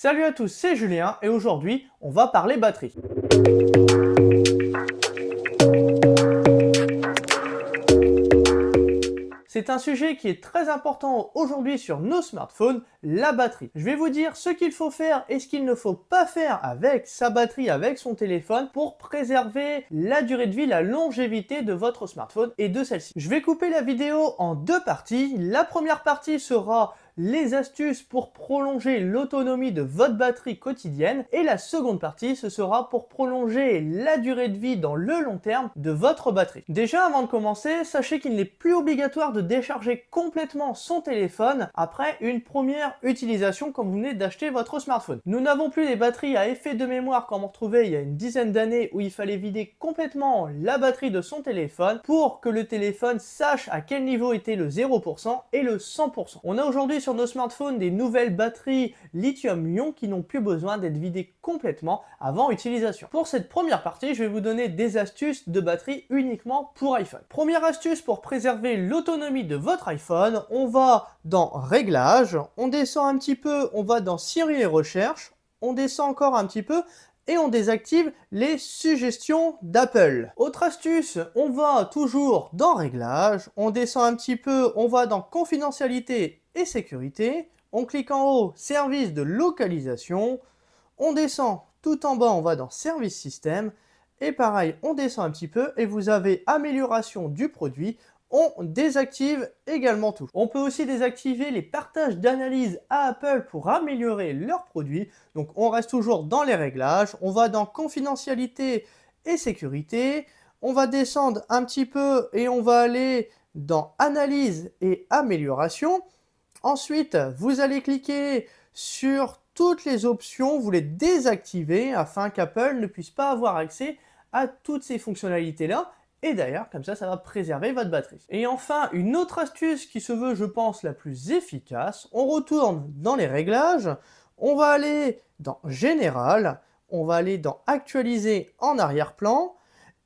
Salut à tous, c'est Julien et aujourd'hui on va parler batterie. C'est un sujet qui est très important aujourd'hui sur nos smartphones, la batterie. Je vais vous dire ce qu'il faut faire et ce qu'il ne faut pas faire avec sa batterie, avec son téléphone pour préserver la durée de vie, la longévité de votre smartphone et de celle-ci. Je vais couper la vidéo en deux parties. La première partie sera les astuces pour prolonger l'autonomie de votre batterie quotidienne et la seconde partie ce sera pour prolonger la durée de vie dans le long terme de votre batterie. Déjà avant de commencer, sachez qu'il n'est plus obligatoire de décharger complètement son téléphone après une première utilisation quand vous venez d'acheter votre smartphone. Nous n'avons plus les batteries à effet de mémoire comme on retrouvait il y a une dizaine d'années où il fallait vider complètement la batterie de son téléphone pour que le téléphone sache à quel niveau était le 0% et le 100%. On a aujourd'hui sur nos smartphones des nouvelles batteries lithium-ion qui n'ont plus besoin d'être vidées complètement avant utilisation. Pour cette première partie, je vais vous donner des astuces de batterie uniquement pour iPhone. Première astuce pour préserver l'autonomie de votre iPhone, on va dans Réglages, on descend un petit peu, on va dans Siri et Recherche, on descend encore un petit peu et on désactive les suggestions d'Apple. Autre astuce, on va toujours dans Réglages, on descend un petit peu, on va dans Confidentialité et sécurité, on clique en haut service de localisation, on descend tout en bas, on va dans service système et pareil on descend un petit peu et vous avez amélioration du produit. On désactive également tout. On peut aussi désactiver les partages d'analyse à Apple pour améliorer leurs produits. Donc on reste toujours dans les réglages, on va dans confidentialité et sécurité, on va descendre un petit peu et on va aller dans analyse et amélioration. Ensuite, vous allez cliquer sur toutes les options, vous les désactivez afin qu'Apple ne puisse pas avoir accès à toutes ces fonctionnalités-là. Et d'ailleurs, comme ça va préserver votre batterie. Et enfin, une autre astuce qui se veut, je pense, la plus efficace, on retourne dans les réglages, on va aller dans Général, on va aller dans Actualiser en arrière-plan,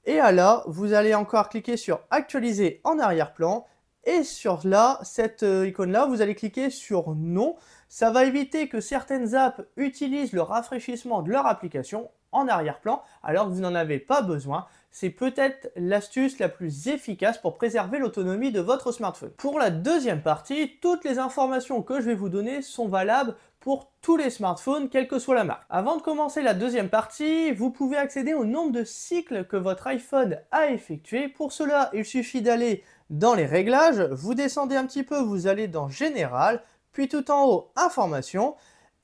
et là, vous allez encore cliquer sur Actualiser en arrière-plan, et sur là, cette icône-là, vous allez cliquer sur Non. Ça va éviter que certaines apps utilisent le rafraîchissement de leur application en arrière-plan alors que vous n'en avez pas besoin. C'est peut-être l'astuce la plus efficace pour préserver l'autonomie de votre smartphone. Pour la deuxième partie, toutes les informations que je vais vous donner sont valables pour tous les smartphones, quelle que soit la marque. Avant de commencer la deuxième partie, vous pouvez accéder au nombre de cycles que votre iPhone a effectué. Pour cela, il suffit d'aller dans les réglages, vous descendez un petit peu, vous allez dans Général, puis tout en haut, Information,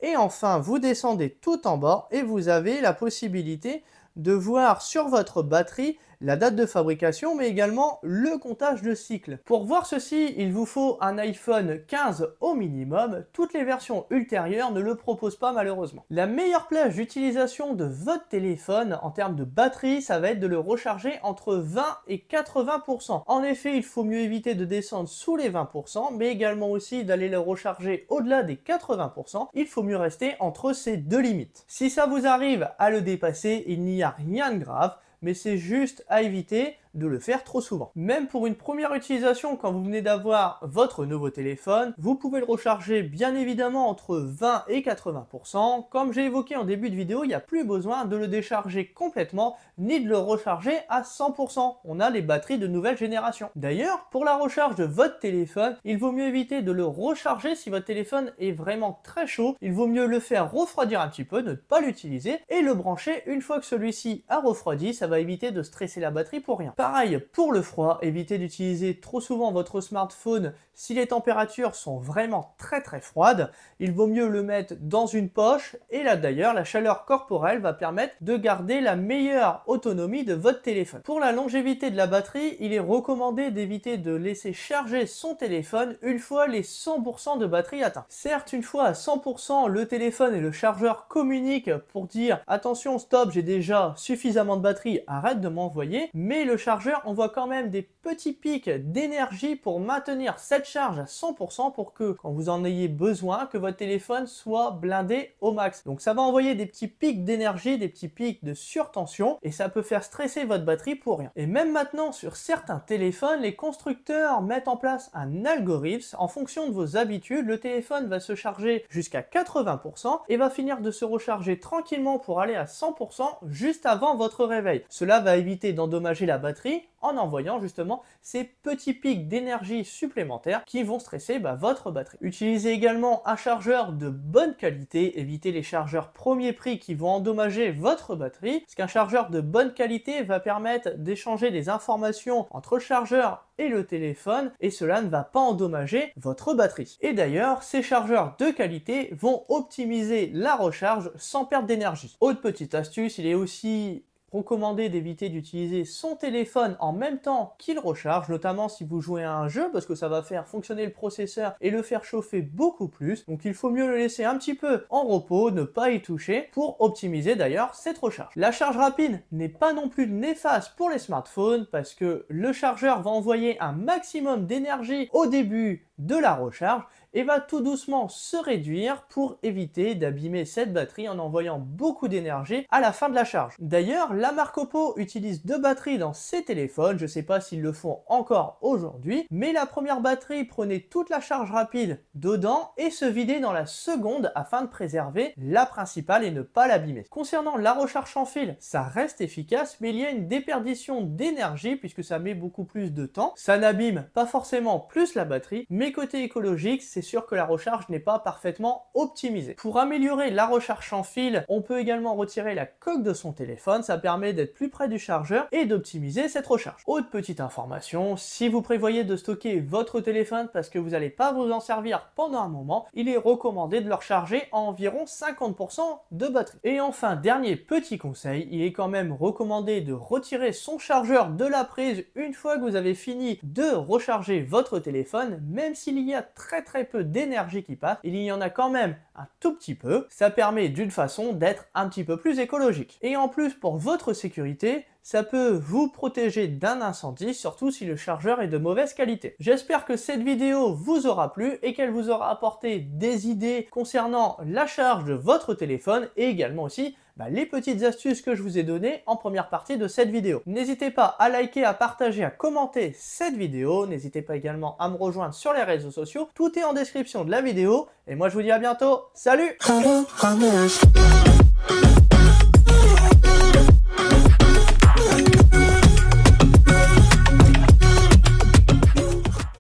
et enfin vous descendez tout en bas et vous avez la possibilité de voir sur votre batterie la date de fabrication mais également le comptage de cycles. Pour voir ceci, il vous faut un iPhone 15 au minimum, toutes les versions ultérieures ne le proposent pas malheureusement. La meilleure plage d'utilisation de votre téléphone en termes de batterie, ça va être de le recharger entre 20 et 80%. En effet, il faut mieux éviter de descendre sous les 20%, mais également aussi d'aller le recharger au-delà des 80%. Il faut mieux rester entre ces deux limites. Si ça vous arrive à le dépasser, il n'y a rien de grave, mais c'est juste à éviter de le faire trop souvent. Même pour une première utilisation, quand vous venez d'avoir votre nouveau téléphone, vous pouvez le recharger bien évidemment entre 20 et 80%. Comme j'ai évoqué en début de vidéo, il n'y a plus besoin de le décharger complètement, ni de le recharger à 100%. On a les batteries de nouvelle génération. D'ailleurs, pour la recharge de votre téléphone, il vaut mieux éviter de le recharger si votre téléphone est vraiment très chaud. Il vaut mieux le faire refroidir un petit peu, ne pas l'utiliser, et le brancher une fois que celui-ci a refroidi. Ça va éviter de stresser la batterie pour rien. Pareil pour le froid, évitez d'utiliser trop souvent votre smartphone si les températures sont vraiment très froides. Il vaut mieux le mettre dans une poche et là d'ailleurs la chaleur corporelle va permettre de garder la meilleure autonomie de votre téléphone. Pour la longévité de la batterie, il est recommandé d'éviter de laisser charger son téléphone une fois les 100% de batterie atteints. Certes, une fois à 100%, le téléphone et le chargeur communiquent pour dire attention stop, j'ai déjà suffisamment de batterie, arrête de m'envoyer, mais le chargeur chargeur, on voit quand même des petits pics d'énergie pour maintenir cette charge à 100% pour que quand vous en ayez besoin, que votre téléphone soit blindé au max. Donc ça va envoyer des petits pics d'énergie, des petits pics de surtension et ça peut faire stresser votre batterie pour rien. Et même maintenant sur certains téléphones, les constructeurs mettent en place un algorithme. En fonction de vos habitudes, le téléphone va se charger jusqu'à 80% et va finir de se recharger tranquillement pour aller à 100% juste avant votre réveil. Cela va éviter d'endommager la batterie en envoyant justement ces petits pics d'énergie supplémentaires qui vont stresser votre batterie. Utilisez également un chargeur de bonne qualité, évitez les chargeurs premier prix qui vont endommager votre batterie, parce qu'un chargeur de bonne qualité va permettre d'échanger des informations entre le chargeur et le téléphone et cela ne va pas endommager votre batterie. Et d'ailleurs, ces chargeurs de qualité vont optimiser la recharge sans perte d'énergie. Autre petite astuce, il est aussi recommandé d'éviter d'utiliser son téléphone en même temps qu'il recharge, notamment si vous jouez à un jeu, parce que ça va faire fonctionner le processeur et le faire chauffer beaucoup plus. Donc il faut mieux le laisser un petit peu en repos, ne pas y toucher, pour optimiser d'ailleurs cette recharge. La charge rapide n'est pas non plus néfaste pour les smartphones, parce que le chargeur va envoyer un maximum d'énergie au début de la recharge et va tout doucement se réduire pour éviter d'abîmer cette batterie en envoyant beaucoup d'énergie à la fin de la charge. D'ailleurs, la marque Oppo utilise 2 batteries dans ses téléphones, je ne sais pas s'ils le font encore aujourd'hui, mais la première batterie prenait toute la charge rapide dedans et se vidait dans la seconde afin de préserver la principale et ne pas l'abîmer. Concernant la recharge sans fil, ça reste efficace, mais il y a une déperdition d'énergie puisque ça met beaucoup plus de temps. Ça n'abîme pas forcément plus la batterie, mais côté écologique, c'est sûr que la recharge n'est pas parfaitement optimisée. Pour améliorer la recharge sans fil, on peut également retirer la coque de son téléphone, ça permet d'être plus près du chargeur et d'optimiser cette recharge. Autre petite information, si vous prévoyez de stocker votre téléphone parce que vous n'allez pas vous en servir pendant un moment, il est recommandé de le recharger à environ 50% de batterie. Et enfin, dernier petit conseil, il est quand même recommandé de retirer son chargeur de la prise une fois que vous avez fini de recharger votre téléphone, même s'il y a très peu d'énergie qui passe, il y en a quand même un tout petit peu. Ça permet d'une façon d'être un petit peu plus écologique. Et en plus, pour votre sécurité, ça peut vous protéger d'un incendie, surtout si le chargeur est de mauvaise qualité. J'espère que cette vidéo vous aura plu et qu'elle vous aura apporté des idées concernant la charge de votre téléphone et également aussi les petites astuces que je vous ai données en première partie de cette vidéo. N'hésitez pas à liker, à partager, à commenter cette vidéo. N'hésitez pas également à me rejoindre sur les réseaux sociaux. Tout est en description de la vidéo. Et moi je vous dis à bientôt. Salut!